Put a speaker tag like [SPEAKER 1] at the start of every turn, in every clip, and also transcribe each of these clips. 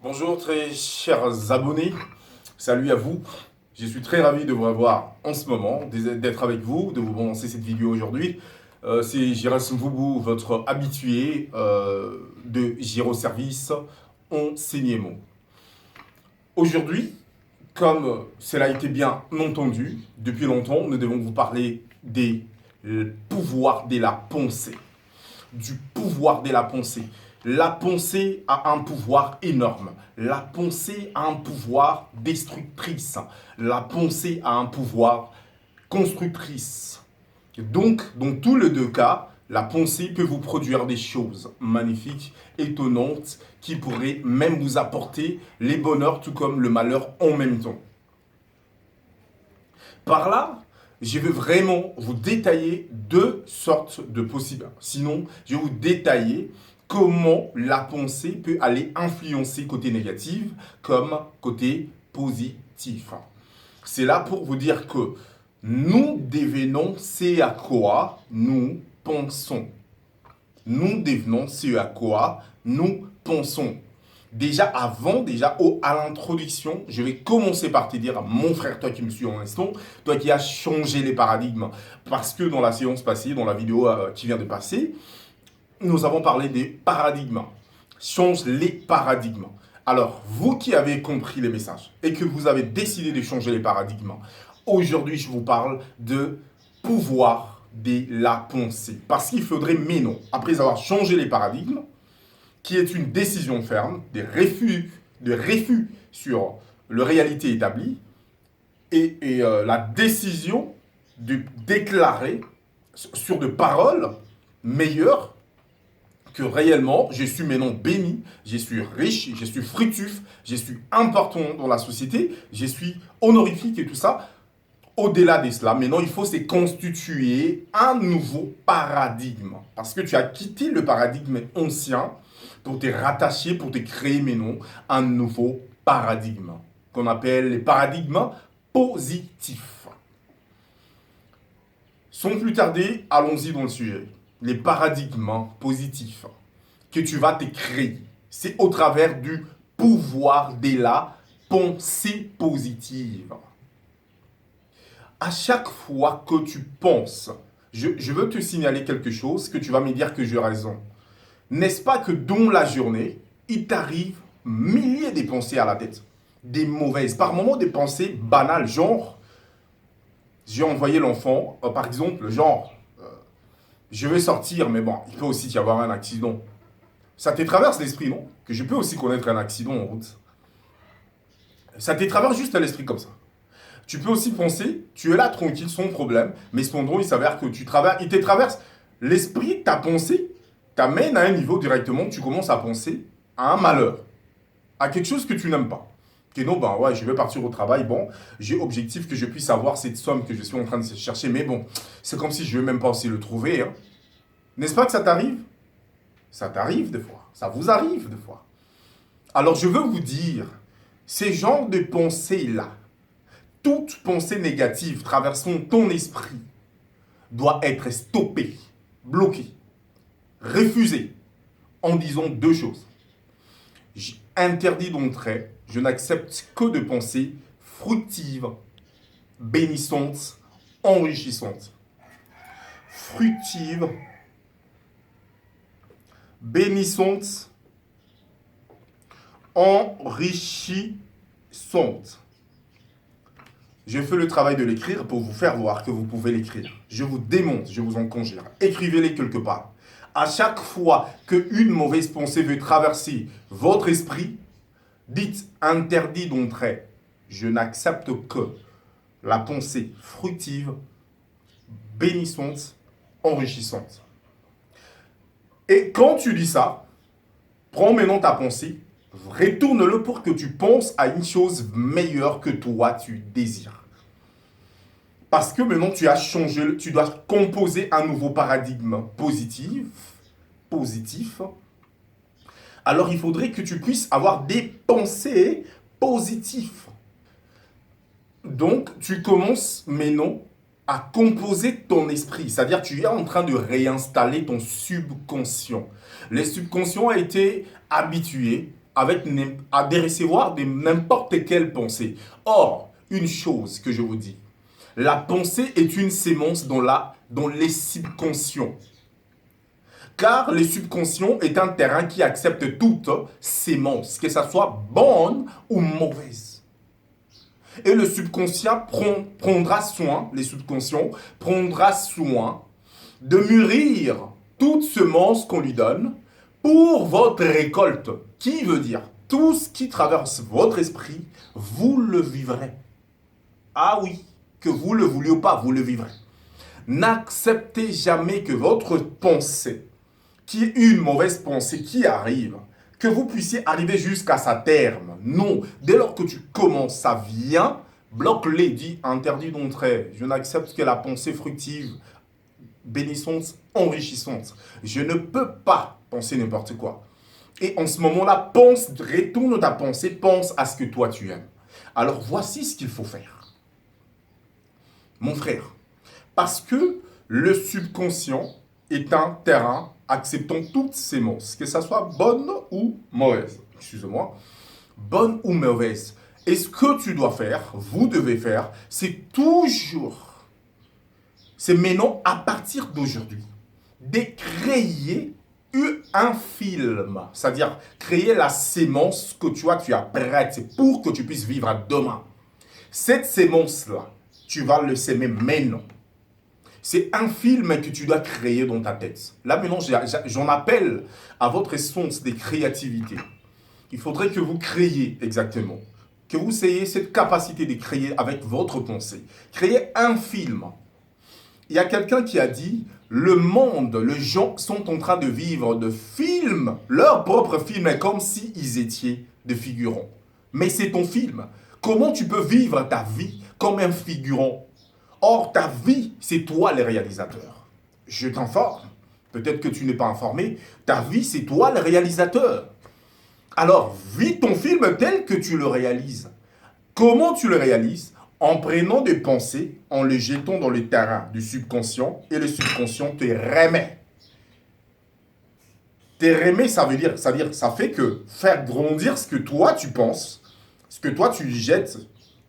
[SPEAKER 1] Bonjour très chers abonnés, salut à vous. Je suis très ravi de vous revoir en ce moment, d'être avec vous, de vous lancer cette vidéo aujourd'hui. C'est Gérald Mvubu, votre habitué de Giro Service Enseignement. Aujourd'hui, comme cela a été bien entendu depuis longtemps, nous devons vous parler des pouvoirs de la pensée. Du pouvoir de la pensée. La pensée a un pouvoir énorme. La pensée a un pouvoir destructrice. La pensée a un pouvoir constructrice. Donc, dans tous les deux cas, la pensée peut vous produire des choses magnifiques, étonnantes, qui pourraient même vous apporter les bonheurs tout comme le malheur en même temps. Par là, je vais vraiment vous détailler deux sortes de possibles. Sinon, je vais vous détailler comment la pensée peut aller influencer côté négatif comme côté positif. C'est là pour vous dire que nous devenons ce à quoi nous pensons. Nous devenons ce à quoi nous pensons. Déjà à l'introduction, je vais commencer par te dire, mon frère, toi qui me suis en instant, toi qui as changé les paradigmes. Parce que dans la séance passée, dans la vidéo qui vient de passer, nous avons parlé des paradigmes. Change les paradigmes. Alors, vous qui avez compris les messages et que vous avez décidé de changer les paradigmes, aujourd'hui, je vous parle de pouvoir de la pensée. Parce qu'il faudrait, mais non, après avoir changé les paradigmes, qui est une décision ferme, de refus sur la réalité établie, et la décision de déclarer sur de paroles meilleures que réellement, je suis maintenant béni, je suis riche, je suis fructif, je suis important dans la société, je suis honorifique et tout ça. Au-delà de cela, maintenant, il faut se constituer un nouveau paradigme. Parce que tu as quitté le paradigme ancien pour te rattacher, pour te créer maintenant un nouveau paradigme qu'on appelle les paradigmes positifs. Sans plus tarder, allons-y dans le sujet. Les paradigmes positifs que tu vas te créer, c'est au travers du pouvoir de la pensée positive. À chaque fois que tu penses, je veux te signaler quelque chose que tu vas me dire que j'ai raison. N'est-ce pas que dans la journée, il t'arrive milliers de pensées à la tête, des mauvaises, par moments des pensées banales, genre, j'ai envoyé l'enfant, par exemple, genre, je vais sortir, mais bon, il peut aussi y avoir un accident. Ça te traverse l'esprit, non? Que je peux aussi connaître un accident en route. Ça te traverse juste à l'esprit comme ça. Tu peux aussi penser, tu es là tranquille, sans problème, mais cependant, il s'avère que il te traverse l'esprit, ta pensée, t'amène à un niveau directement, tu commences à penser à un malheur, à quelque chose que tu n'aimes pas. Que non, ben ouais, je vais partir au travail, bon, j'ai objectif que je puisse avoir cette somme que je suis en train de chercher, mais bon, c'est comme si je ne vais même pas aussi le trouver. Hein. N'est-ce pas que ça t'arrive? Ça t'arrive des fois, ça vous arrive des fois. Alors je veux vous dire, ces genres de pensées-là, toute pensée négative traversant ton esprit doit être stoppée, bloquée, refusée en disant deux choses. Interdit d'entrer, je n'accepte que de pensées fructives, bénissantes, enrichissantes. Fructives, bénissantes, enrichissantes. Je fais le travail de l'écrire pour vous faire voir que vous pouvez l'écrire. Je vous démontre, je vous en conjure. Écrivez-les quelque part. À chaque fois qu'une mauvaise pensée veut traverser votre esprit, dites interdit d'entrer. Je n'accepte que la pensée fructive, bénissante, enrichissante. Et quand tu dis ça, prends maintenant ta pensée, retourne-le pour que tu penses à une chose meilleure que toi tu désires. Parce que maintenant tu as changé, tu dois composer un nouveau paradigme positif. Alors il faudrait que tu puisses avoir des pensées positives. Donc tu commences maintenant à composer ton esprit, c'est-à-dire tu es en train de réinstaller ton subconscient. Le subconscient a été habitué à de recevoir de n'importe quelle pensée. Or, une chose que je vous dis, la pensée est une sémence dans les subconscients. Car le subconscient est un terrain qui accepte toute sémence, que ça soit bonne ou mauvaise. Et le subconscient prendra soin, les subconscients prendra soin de mûrir toute semence qu'on lui donne pour votre récolte. Qui veut dire, tout ce qui traverse votre esprit, vous le vivrez. Ah oui, que vous le vouliez ou pas, vous le vivrez. N'acceptez jamais que votre pensée, qui est une mauvaise pensée qui arrive, que vous puissiez arriver jusqu'à sa terme. Non, dès lors que tu commences, ça vient, bloque-les, dit interdit d'entrer. Je n'accepte que la pensée fructive, bénissante, enrichissante. Je ne peux pas penser n'importe quoi. Et en ce moment-là, retourne ta pensée, pense à ce que toi tu aimes. Alors voici ce qu'il faut faire. Mon frère, parce que le subconscient est un terrain acceptant toutes sémences, que ça soit bonne ou mauvaise. Excusez-moi. Bonne ou mauvaise. Et ce que tu dois faire, vous devez faire, c'est maintenant, à partir d'aujourd'hui, de créer un film. C'est-à-dire, créer la sémence que tu as prête pour que tu puisses vivre demain. Cette sémence-là, tu vas le s'aimer maintenant. C'est un film que tu dois créer dans ta tête. Là, maintenant, j'en appelle à votre essence de créativité. Il faudrait que vous créiez exactement. Que vous ayez cette capacité de créer avec votre pensée. Créer un film. Il y a quelqu'un qui a dit, le monde, les gens sont en train de vivre de films, leur propre film, est comme s'ils étaient des figurants. Mais c'est ton film. Comment tu peux vivre ta vie comme un figurant? Or, ta vie, c'est toi le réalisateur. Je t'informe. Peut-être que tu n'es pas informé. Ta vie, c'est toi le réalisateur. Alors, vis ton film tel que tu le réalises. Comment tu le réalises? En prenant des pensées, en les jetant dans le terrain du subconscient, et le subconscient te remet. Te remet, ça fait que faire grandir ce que toi tu penses, ce que toi tu jettes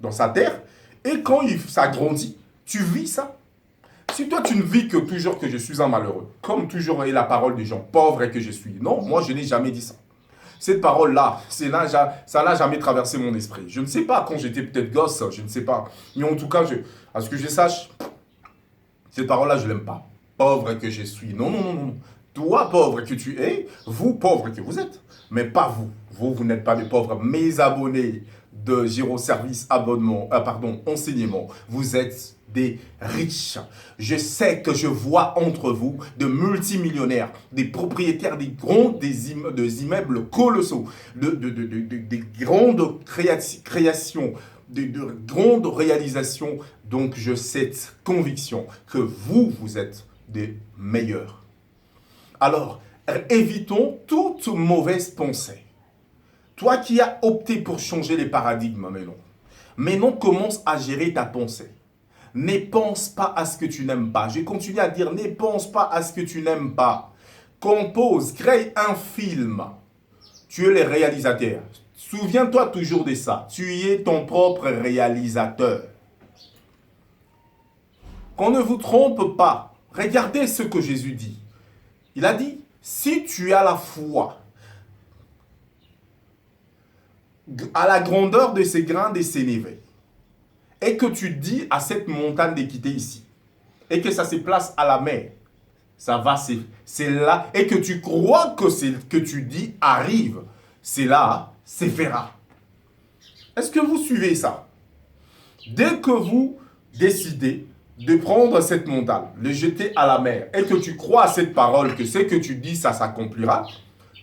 [SPEAKER 1] dans sa terre, et quand ça grandit, tu vis ça. Si toi tu ne vis que toujours que je suis un malheureux, comme toujours est la parole des gens pauvres et que je suis, non, moi je n'ai jamais dit ça. Cette parole-là, ça n'a jamais traversé mon esprit. Je ne sais pas, quand j'étais peut-être gosse, je ne sais pas. Mais en tout cas, à ce que je sache, cette parole-là, je ne l'aime pas. Pauvre que je suis. Non, non, non, non. Toi, pauvre que tu es, vous, pauvre que vous êtes. Mais pas vous. Vous n'êtes pas des pauvres. Mes abonnés de Giro Service enseignement, vous êtes des riches. Je sais que je vois entre vous de multimillionnaires, des propriétaires des immeubles colossaux, des grandes créations, de grandes réalisations. Donc, je sais cette conviction que vous êtes des meilleurs. Alors, évitons toute mauvaise pensée. Toi qui as opté pour changer les paradigmes, maintenant commence à gérer ta pensée. Ne pense pas à ce que tu n'aimes pas. Je continue à dire, ne pense pas à ce que tu n'aimes pas. Compose, crée un film. Tu es le réalisateur. Souviens-toi toujours de ça. Tu es ton propre réalisateur. Qu'on ne vous trompe pas. Regardez ce que Jésus dit. Il a dit, si tu as la foi, à la grandeur de ces grains de sénévé, et que tu dis à cette montagne de quitter ici, et que ça se place à la mer, ça va, c'est là, et que tu crois que ce que tu dis arrive, c'est là, c'est fera. Est-ce que vous suivez ça? Dès que vous décidez de prendre cette montagne, le jeter à la mer, et que tu crois à cette parole, que ce que tu dis, ça s'accomplira,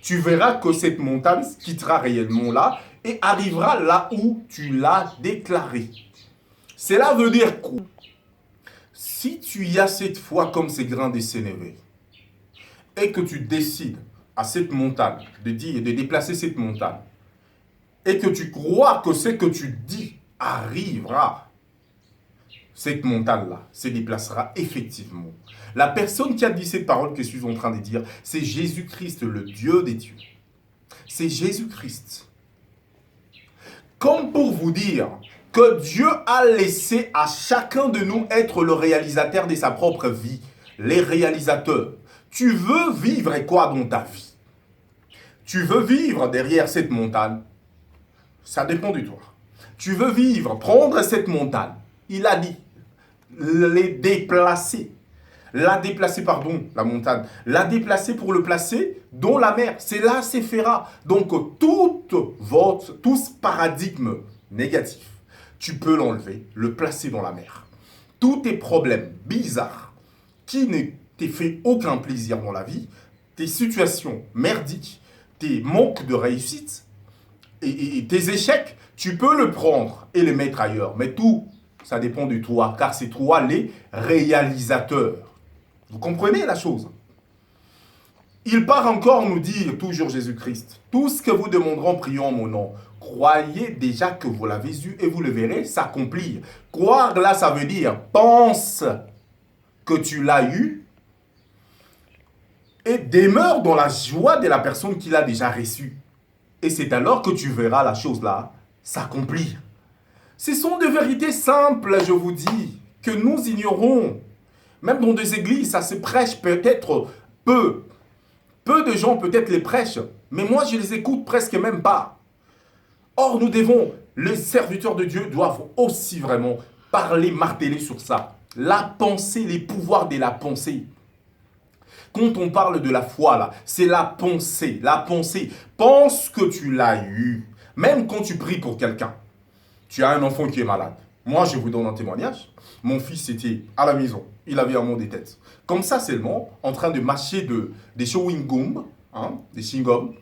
[SPEAKER 1] tu verras que cette montagne quittera réellement là, et arrivera là où tu l'as déclaré. Cela veut dire quoi? Si tu y as cette foi comme ces grains de sénévé, et que tu décides à cette montagne de déplacer cette montagne, et que tu crois que ce que tu dis arrivera, cette montagne-là se déplacera effectivement. La personne qui a dit cette parole que je suis en train de dire, c'est Jésus-Christ, le Dieu des dieux. c'est Jésus-Christ. Comme pour vous dire que Dieu a laissé à chacun de nous être le réalisateur de sa propre vie. Les réalisateurs. Tu veux vivre quoi dans ta vie? Tu veux vivre derrière cette montagne? Ça dépend de toi. Tu veux vivre, prendre cette montagne. Il a dit, les déplacer. La déplacer, pardon, la montagne. La déplacer pour le placer dans la mer. C'est là, c'est Féra. Donc, tout ce paradigme négatif, tu peux l'enlever, le placer dans la mer. Tous tes problèmes bizarres qui ne t'ont fait aucun plaisir dans la vie, tes situations merdiques, tes manques de réussite et tes échecs, tu peux le prendre et les mettre ailleurs. Mais tout, ça dépend de toi, car c'est toi les réalisateurs. Vous comprenez la chose? Il part encore nous dire, toujours Jésus-Christ, tout ce que vous demanderez en priant en mon nom, croyez déjà que vous l'avez eu et vous le verrez s'accomplir. Croire là, ça veut dire, pense que tu l'as eu et demeure dans la joie de la personne qui l'a déjà reçue. Et c'est alors que tu verras la chose là s'accomplir. Ce sont des vérités simples, je vous dis, que nous ignorons. Même dans des églises, ça se prêche peut-être peu. Peu de gens peut-être les prêchent, mais moi je les écoute presque même pas. Or nous devons, les serviteurs de Dieu doivent aussi vraiment parler, marteler sur ça. La pensée, les pouvoirs de la pensée. Quand on parle de la foi là, c'est la pensée. La pensée, pense que tu l'as eu. Même quand tu pries pour quelqu'un, tu as un enfant qui est malade. Moi je vous donne un témoignage. Mon fils était à la maison, il avait un mot des têtes. Comme ça seulement, en train de mâcher des chewing-gums, hein, des chewing-gums,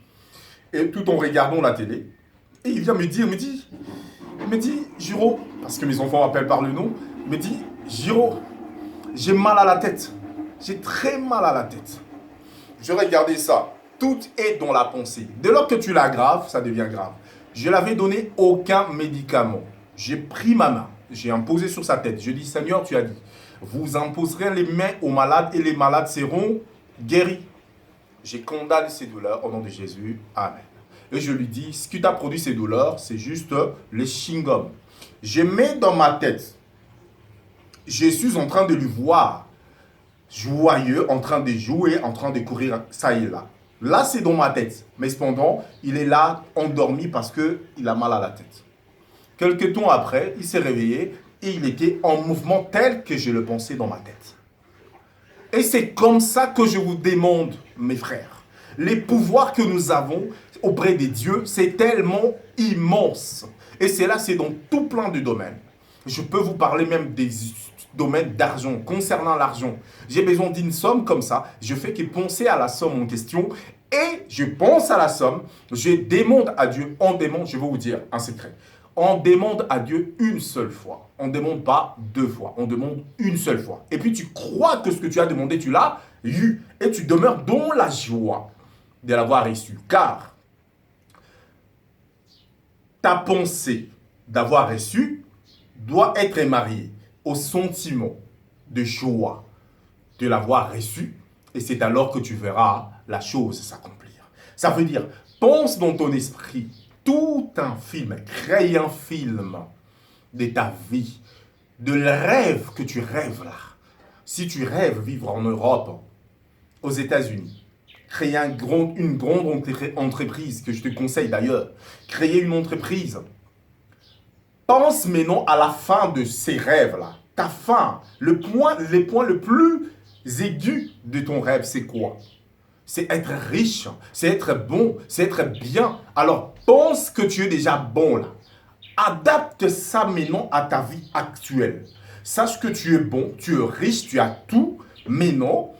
[SPEAKER 1] et tout en regardant la télé. Et il vient me dit, Giro, parce que mes enfants m'appellent par le nom, me dit, Giro, j'ai mal à la tête. J'ai très mal à la tête. Je regardais ça. Tout est dans la pensée. Dès lors que tu l'aggraves, ça devient grave. Je l'avais donné aucun médicament. J'ai pris ma main. J'ai imposé sur sa tête. Je dis, Seigneur, tu as dit, vous imposerez les mains aux malades et les malades seront guéris. J'ai condamné ces douleurs au nom de Jésus. Amen. Et je lui dis, ce qui t'a produit ces douleurs, c'est juste les chewing-gums. Je mets dans ma tête, je suis en train de lui voir, joyeux, en train de jouer, en train de courir ça et là. Là, c'est dans ma tête. Mais cependant, il est là, endormi parce qu'il a mal à la tête. Quelques temps après, il s'est réveillé et il était en mouvement tel que je le pensais dans ma tête. Et c'est comme ça que je vous demande, mes frères. Les pouvoirs que nous avons auprès des dieux, c'est tellement immense. Et cela, c'est dans tout plein de domaines. Je peux vous parler même des domaines d'argent, concernant l'argent. J'ai besoin d'une somme comme ça, je fais que penser à la somme en question et je pense à la somme, je demande à Dieu, on demande, je vais vous dire un secret. On demande à Dieu une seule fois. On ne demande pas deux fois. On demande une seule fois. Et puis tu crois que ce que tu as demandé, tu l'as eu. Et tu demeures dans la joie de l'avoir reçu. Car ta pensée d'avoir reçu doit être mariée au sentiment de joie de l'avoir reçu. Et c'est alors que tu verras la chose s'accomplir. Ça veut dire, pense dans ton esprit tout un film, crée un film de ta vie, de le rêve que tu rêves là. Si tu rêves vivre en Europe, aux États-Unis, créer une grande entreprise, que je te conseille d'ailleurs, créer une entreprise. Pense maintenant à la fin de ces rêves-là. Ta fin, le point le plus aigu de ton rêve, c'est quoi? C'est être riche, c'est être bon, c'est être bien. Alors, pense que tu es déjà bon là. Adapte ça maintenant à ta vie actuelle. Sache que tu es bon, tu es riche, tu as tout. Maintenant,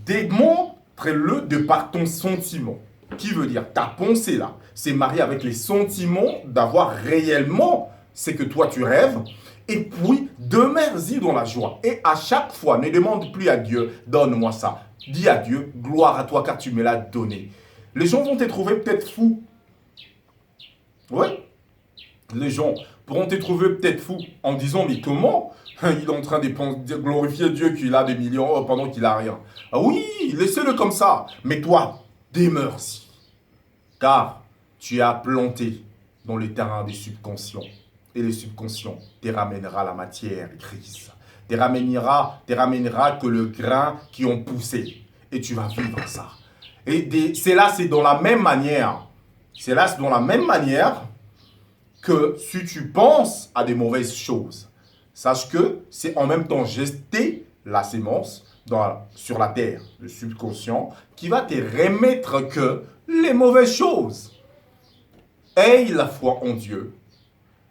[SPEAKER 1] démontre-le de par ton sentiment. Qui veut dire, ta pensée là, c'est marié avec les sentiments d'avoir réellement ce que toi tu rêves. Et puis, demeure-y dans la joie. Et à chaque fois, ne demande plus à Dieu, donne-moi ça. Dis à Dieu, gloire à toi car tu me l'as donné. Les gens vont te trouver peut-être fou. Oui. Les gens pourront te trouver peut-être fou en disant, mais comment il est en train de glorifier Dieu qu'il a des millions pendant qu'il n'a rien. Ah oui, laissez-le comme ça. Mais toi, demeure-y. car tu as planté dans le terrain des subconscients. Et le subconscient te ramènera la matière grise. Te ramènera que le grain qui ont poussé. Et tu vas vivre ça. Et c'est là, c'est dans la même manière. C'est là, c'est dans la même manière que si tu penses à des mauvaises choses, sache que c'est en même temps jeter la sémence sur la terre, le subconscient, qui va te remettre que les mauvaises choses. Aie la foi en Dieu,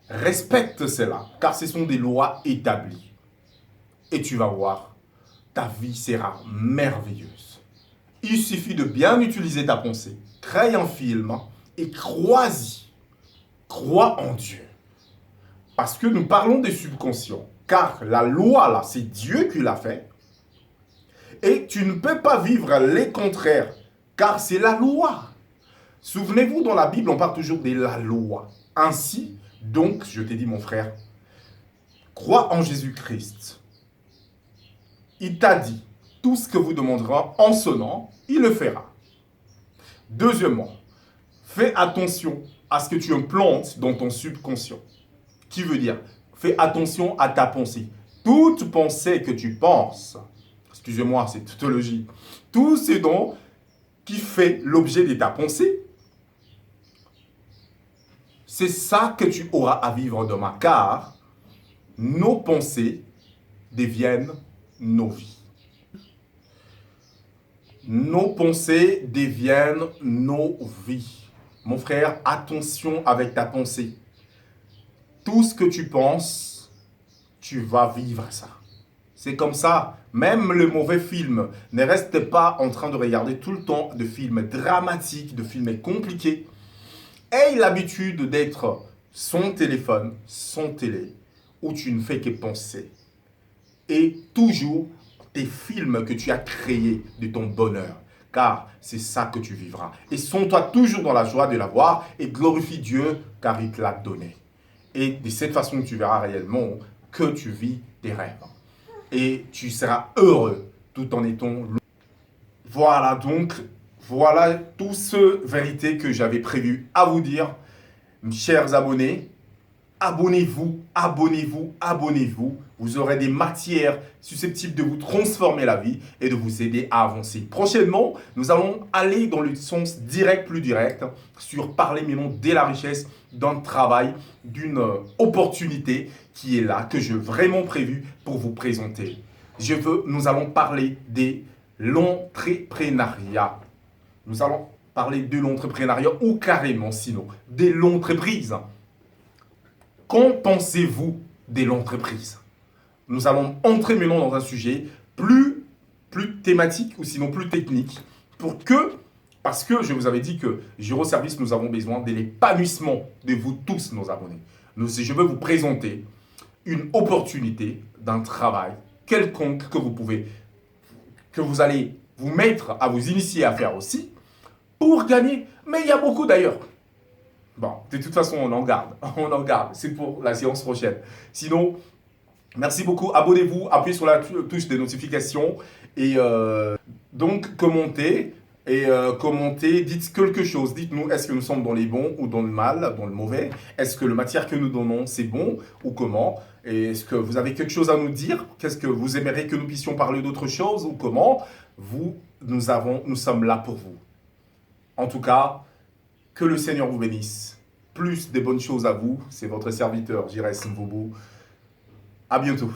[SPEAKER 1] respecte cela, car ce sont des lois établies. Et tu vas voir, ta vie sera merveilleuse. Il suffit de bien utiliser ta pensée. Crée un film et crois-y. Crois en Dieu. Parce que nous parlons des subconscients. Car la loi, là, c'est Dieu qui l'a fait. Et tu ne peux pas vivre les contraires. Car c'est la loi. Souvenez-vous, dans la Bible, on parle toujours de la loi. Ainsi, donc, je t'ai dit, mon frère, crois en Jésus-Christ. Il t'a dit, tout ce que vous demanderez en son nom, il le fera. Deuxièmement, fais attention à ce que tu implantes dans ton subconscient. Qui veut dire, fais attention à ta pensée. Toute pensée que tu penses, excusez-moi, c'est tautologie, tout ce dont qui fait l'objet de ta pensée, c'est ça que tu auras à vivre demain, car nos pensées deviennent nos vies. Nos pensées deviennent nos vies. Mon frère, attention avec ta pensée. Tout ce que tu penses, tu vas vivre ça. C'est comme ça. Même le mauvais film, ne reste pas en train de regarder tout le temps de films dramatiques, de films compliqués. Aie l'habitude d'être son téléphone, son télé, où tu ne fais que penser. Et toujours tes films que tu as créés de ton bonheur. Car c'est ça que tu vivras. Et sens-toi toujours dans la joie de l'avoir et glorifie Dieu car il te l'a donné. Et de cette façon, tu verras réellement que tu vis tes rêves. Et tu seras heureux tout en étant... Voilà donc, voilà toutes ces vérités que j'avais prévu à vous dire, chers abonnés. Abonnez-vous, abonnez-vous, abonnez-vous. Vous aurez des matières susceptibles de vous transformer la vie et de vous aider à avancer. Prochainement, nous allons aller dans le sens direct, plus direct, sur parler maintenant de la richesse, d'un travail, d'une opportunité qui est là, que j'ai vraiment prévu pour vous présenter. Nous allons parler de l'entrepreneuriat. Nous allons parler de l'entrepreneuriat ou carrément, sinon, de l'entreprise. Qu'en pensez-vous de l'entreprise? Nous allons entrer maintenant dans un sujet plus thématique ou sinon plus technique parce que je vous avais dit que Giro Service, nous avons besoin de l'épanouissement de vous tous, nos abonnés. Je veux vous présenter une opportunité d'un travail quelconque que vous allez vous mettre à vous initier à faire aussi pour gagner. Mais il y a beaucoup d'ailleurs. Bon, de toute façon, on en garde. On en garde. C'est pour la séance prochaine. Sinon, merci beaucoup. Abonnez-vous, appuyez sur la touche des notifications et donc commentez. Dites quelque chose. Dites-nous, est-ce que nous sommes dans les bons ou dans le mal, dans le mauvais? Est-ce que la matière que nous donnons, c'est bon ou comment? Et est-ce que vous avez quelque chose à nous dire? Qu'est-ce que vous aimeriez que nous puissions parler d'autre chose ou comment? Nous sommes là pour vous. En tout cas, que le Seigneur vous bénisse. Plus des bonnes choses à vous. C'est votre serviteur, Jires Mvoubou. À bientôt.